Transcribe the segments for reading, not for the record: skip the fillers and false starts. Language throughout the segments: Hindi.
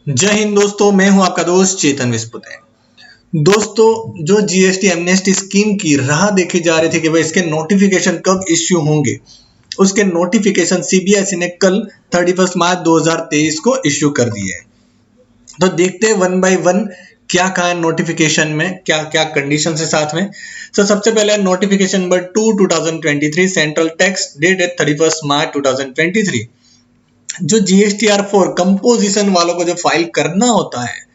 जय हिंद दोस्तों, मैं हूं आपका दोस्त चेतन विस्पुते। दोस्तों, जो जीएसटी एमनेस्टी स्कीम की राह देखी जा रही थी कि भाई इसके नोटिफिकेशन कब इश्यू होंगे, उसके नोटिफिकेशन सीबीएसई ने कल 31 मार्च 2023 को इश्यू कर दिए हैं। तो देखते हैं वन बाय वन क्या कहा है नोटिफिकेशन में, क्या क्या कंडीशन है साथ में। तो सबसे पहले notification number 2 2023 central tax dated 31 मार्च 2023। जो जीएसटीआर4 कंपोजिशन वालों को जो फाइल करना होता है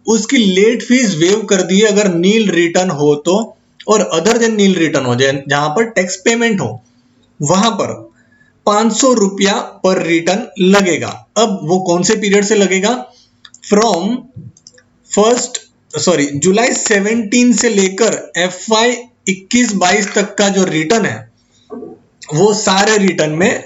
उसकी लेट फीस वेव कर दी है अगर नील रिटर्न हो तो, और अदर देन नील रिटर्न हो जाए जहां पर टैक्स पेमेंट हो वहां पर 500 रुपया पर रिटर्न लगेगा। अब वो कौन से पीरियड से लगेगा? फ्रॉम जुलाई 17 से लेकर FY 21-22 तक का जो रिटर्न है वो सारे रिटर्न में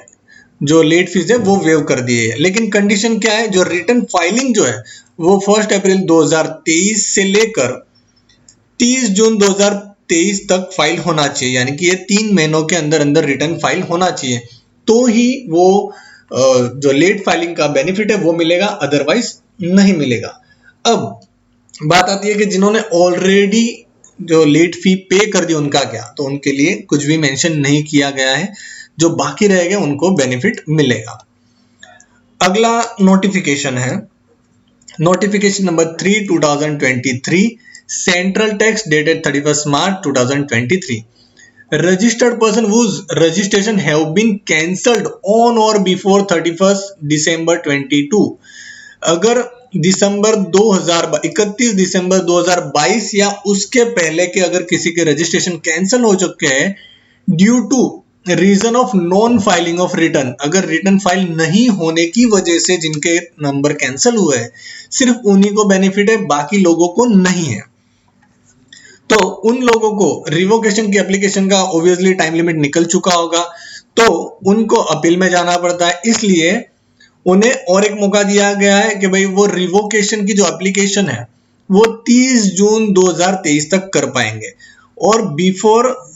जो लेट फीस है वो वेव कर दिए है। लेकिन कंडीशन क्या है? जो रिटर्न फाइलिंग जो है वो 1 अप्रैल 2023 से लेकर 30 जून 2023 तक फाइल होना चाहिए, यानी कि ये 3 महीनों के अंदर अंदर रिटर्न फाइल होना चाहिए, तो ही वो जो लेट फाइलिंग का बेनिफिट है वो मिलेगा, अदरवाइज नहीं मिलेगा। अब बात आती है कि जिन्होंने ऑलरेडी जो लेट फी पे कर दी उनका क्या? तो उनके लिए कुछ भी मेंशन नहीं किया गया है, जो बाकी रह गए उनको बेनिफिट मिलेगा। अगला नोटिफिकेशन है notification number 3 2023 central tax dated 31 March 2023। Registered person whose registration have been cancelled on or before 31 December 22, अगर 31 दिसंबर 2022 या उसके पहले के अगर किसी के रजिस्ट्रेशन कैंसिल हो चुके हैं due to reason of non filing of return, अगर रिटर्न फाइल नहीं होने की वजह से जिनके नंबर कैंसिल हुए हैं सिर्फ उन्हीं को बेनिफिट है, बाकी लोगों को नहीं है। तो उन लोगों को रिवोकेशन की एप्लीकेशन का ऑब्वियसली टाइम लिमिट निकल चुका होगा, तो उनको अपील में जाना पड़ता है, इसलिए उन्हें और एक मौका दिया गया है कि भाई वो रिवोकेशन की जो एप्लीकेशन है वो 30 जून 2023 तक कर पाएंगे, और बिफोर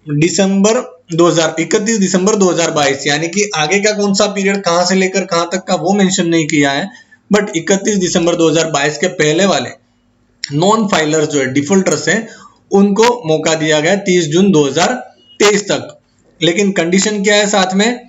31 दिसंबर 2022, यानी कि आगे का कौन सा पीरियड कहां से लेकर कहां तक का वो मेंशन नहीं किया है, बट 31 दिसंबर 2022 के पहले वाले नॉन फाइलर्स जो है डिफॉल्टर्स हैं उनको मौका दिया गया 30 जून 2023 तक। लेकिन कंडीशन क्या है साथ में?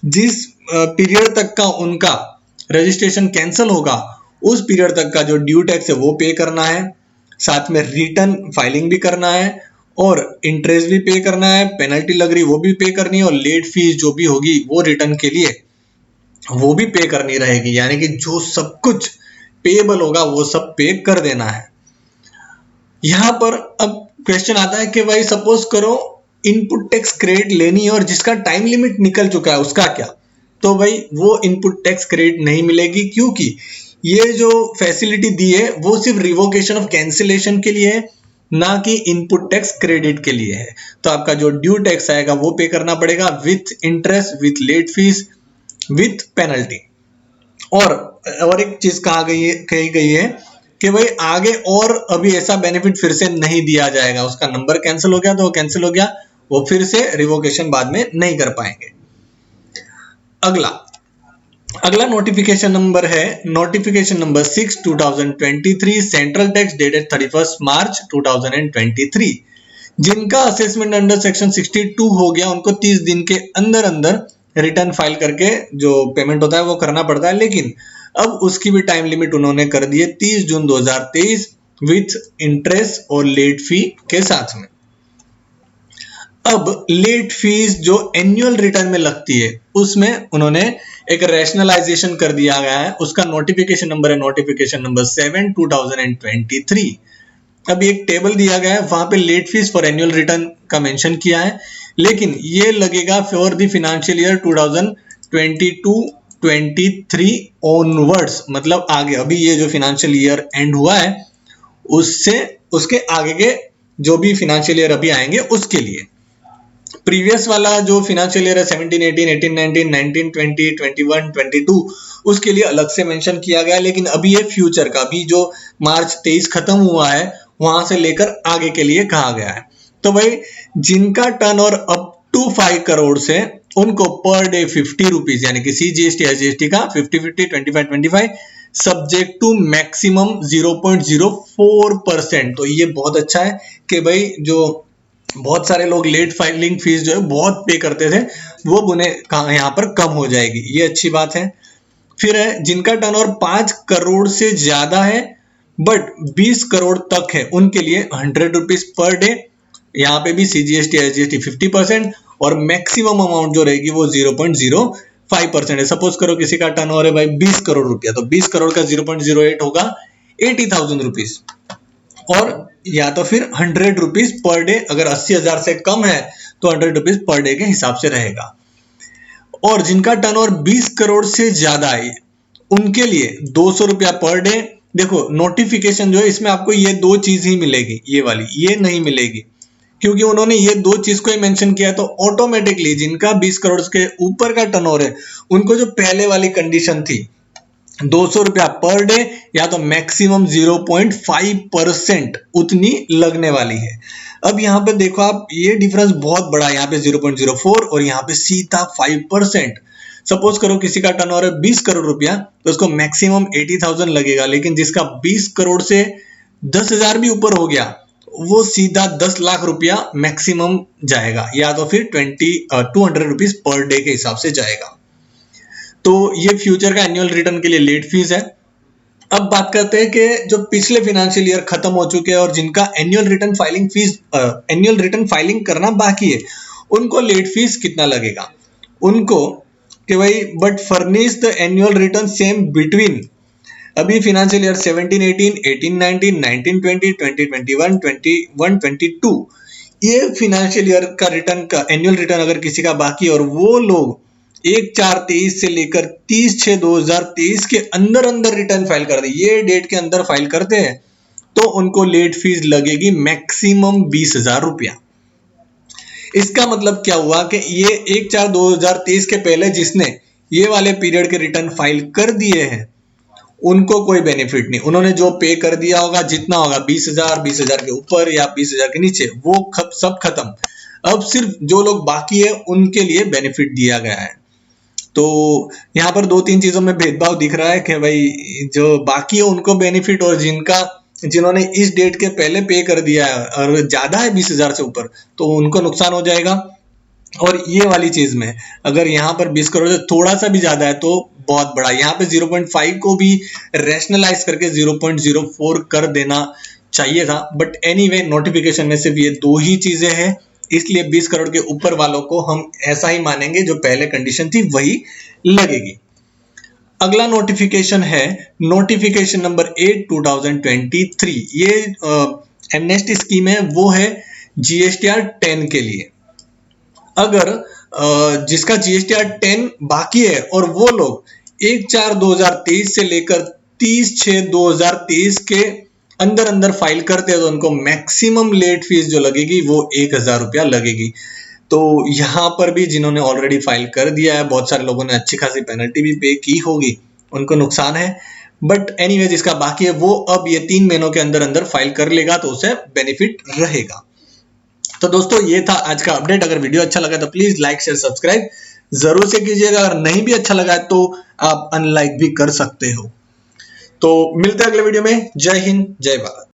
जिस पीरियड तक का उनका रजिस्ट्रेशन कैंसिल होगा उस पीरियड तक का जो ड्यू टैक्स है वो पे करना है, साथ में रिटर्न फाइलिंग भी करना है और इंटरेस्ट भी पे करना है, पेनल्टी लग रही वो भी पे करनी है, और लेट फीस जो भी होगी वो रिटर्न के लिए वो भी पे करनी रहेगी, यानी कि जो सब कुछ पेएबल होगा वो सब पे कर देना है। यहां पर अब क्वेश्चन आता है कि भाई सपोज करो इनपुट टैक्स क्रेडिट लेनी है और जिसका टाइम लिमिट निकल चुका है उसका क्या? तो भाई वो इनपुट टैक्स क्रेडिट नहीं मिलेगी, क्योंकि ये जो फैसिलिटी दी है वो सिर्फ रिवोकेशन ऑफ कैंसिलेशन के लिए है, ना कि इनपुट टैक्स क्रेडिट के लिए है। तो आपका जो ड्यू टैक्स आएगा वो पे करना पड़ेगा with interest, with late fees, with penalty. और एक चीज कही गई है कि भाई आगे और अभी ऐसा बेनिफिट फिर से नहीं दिया जाएगा, उसका नंबर कैंसिल हो गया तो वो कैंसिल हो गया, वो फिर से रिवोकेशन बाद में नहीं कर पाएंगे। अगला नोटिफिकेशन नंबर है notification number 6 2023 central tax dated 31 मार्च 2023। जिनका असेसमेंट अंडर सेक्शन 62 हो गया उनको 30 दिन के अंदर अंदर रिटर्न फाइल करके जो पेमेंट होता है वो करना पड़ता है, लेकिन अब उसकी भी टाइम लिमिट उन्होंने कर दी है 30 जून 2023 विथ इंटरेस्ट और लेट फी के साथ में। अब लेट फीस जो एनुअल रिटर्न में लगती है उसमें उन्होंने एक रैशनलाइजेशन कर दिया गया है, उसका नोटिफिकेशन नंबर है नोटिफिकेशन नंबर 7 2023। अब एक टेबल दिया गया है, वहां पे late fees for annual return का मेंशन किया है, लेकिन ये लगेगा for the financial year 2022-23 onwards, मतलब आगे अभी ये जो फाइनेंशियल ईयर एंड हुआ है उससे उसके आगे के जो भी फाइनेंशियल ईयर अभी आएंगे उसके लिए। प्रीवियस वाला जो फाइनेंशियल ईयर है 17-18, 18-19, 19-20, 21-22 उसके लिए अलग से मेंशन किया गया है, लेकिन अभी ये फ्यूचर का, अभी जो मार्च 23 खत्म हुआ है वहां से लेकर आगे के लिए कहा गया है। तो भाई जिनका टर्नओवर अप टू 5 करोड़ से उनको पर डे 50 रुपीज, यानी कि CGST SGST का 50-50, 25-25 सब्जेक्ट टू मैक्सिमम 0.04%। तो ये बहुत अच्छा है कि भाई जो बहुत सारे लोग लेट फाइलिंग फीस जो है बहुत पे करते थे, वो उन्हें यहाँ पर कम हो जाएगी, ये अच्छी बात है। फिर है जिनका टर्नओवर 5 करोड़ से ज्यादा है बट 20 करोड़ तक है, उनके लिए 100 रुपीज पर डे। यहाँ पे भी CGST SGST 50% और मैक्सिमम अमाउंट जो रहेगी वो 0.05% है। सपोज करो किसी का टर्नओवर है भाई 20 करोड़ रुपया, तो 20 करोड़ का 0.08 होगा 80,000 रुपीज, और या तो फिर 100 रुपीज पर डे। अगर 80,000 से कम है तो 100 रुपीज पर डे के हिसाब से रहेगा। और जिनका टर्नओवर 20 करोड़ से ज्यादा है उनके लिए 200 रुपया पर डे। देखो नोटिफिकेशन जो है इसमें आपको ये दो चीज ही मिलेगी, ये वाली ये नहीं मिलेगी, क्योंकि उन्होंने ये दो चीज को ही मेंशन किया है। तो ऑटोमेटिकली जिनका 20 करोड़ के ऊपर का टर्नओवर है उनको जो पहले वाली कंडीशन थी 200 रुपया पर डे या तो मैक्सिमम 0.5% उतनी लगने वाली है। अब यहाँ पे देखो आप, ये डिफरेंस बहुत बड़ा है, यहाँ पे 0.04 और यहाँ पे सीधा 5%। सपोज करो किसी का टर्नओवर है 20 करोड़ रुपया, तो उसको मैक्सिमम 80,000 लगेगा, लेकिन जिसका 20 करोड़ से 10,000 भी ऊपर हो गया वो सीधा 10 लाख रुपया मैक्सिमम जाएगा, या तो फिर 200 रुपीज पर डे के हिसाब से जाएगा। तो ये फ्यूचर का एनुअल रिटर्न के लिए लेट फीस है। अब बात करते हैं कि जो पिछले फाइनेंशियल ईयर खत्म हो चुके हैं और जिनका एनुअल रिटर्न फाइलिंग करना बाकी है, उनको लेट फीस कितना लगेगा। उनको कि भाई but furnish the annual return same between, अभी फाइनेंशियल ईयर 17-18, 18-19, 19-20, 20-21, 21-22, ये फाइनेंशियल ईयर का रिटर्न का एनुअल रिटर्न अगर किसी का बाकी है और वो लोग 1/4/23 से लेकर 30/6/2023 के अंदर अंदर रिटर्न फाइल कर दे, ये डेट के अंदर फाइल करते हैं, तो उनको लेट फीस लगेगी मैक्सिमम 20,000 रुपया। इसका मतलब क्या हुआ कि ये 1/4/2023 के पहले जिसने ये वाले पीरियड के रिटर्न फाइल कर दिए हैं उनको कोई बेनिफिट नहीं, उन्होंने जो पे कर दिया होगा जितना होगा 20,000 के ऊपर या 20,000 के नीचे, वो सब खत्म। अब सिर्फ जो लोग बाकी है उनके लिए बेनिफिट दिया गया है। तो यहाँ पर 2-3 चीजों में भेदभाव दिख रहा है कि भाई जो बाकी है उनको बेनिफिट, और जिन्होंने इस डेट के पहले पे कर दिया है और ज्यादा है 20,000 से ऊपर तो उनको नुकसान हो जाएगा। और ये वाली चीज में अगर यहाँ पर 20 करोड़ से थोड़ा सा भी ज्यादा है तो बहुत बड़ा, यहाँ पे 0.5 को भी रैशनलाइज करके 0.04 कर देना चाहिए था। बट एनीवे नोटिफिकेशन में सिर्फ ये दो ही चीजें हैं, इसलिए 20 करोड़ के ऊपर वालों को हम ऐसा ही मानेंगे, जो पहले कंडीशन थी वही लगेगी। अगला नोटिफिकेशन है नोटिफिकेशन नंबर 8 2023। ये एमनेस्टी स्कीम है, वो है GSTR 10 के लिए। अगर जिसका GSTR 10 बाकी है और वो लोग 1/4/2023 से लेकर 30/6/2023 के अंदर अंदर फाइल करते हैं तो उनको मैक्सिमम लेट फीस जो लगेगी वो 1,000 रुपया लगेगी। तो यहाँ पर भी जिन्होंने ऑलरेडी फाइल कर दिया है, बहुत सारे लोगों ने अच्छी खासी पेनल्टी भी पे की होगी, उनको नुकसान है। बट एनीवे जिसका बाकी है वो अब ये 3 महीनों के अंदर अंदर फाइल कर लेगा तो उसे बेनिफिट रहेगा। तो दोस्तों ये था आज का अपडेट। अगर वीडियो अच्छा लगा तो प्लीज लाइक शेयर सब्सक्राइब जरूर से कीजिएगा। अगर नहीं भी अच्छा लगा तो आप अनलाइक भी कर सकते हो। तो मिलते हैं अगले वीडियो में। जय हिंद, जय भारत।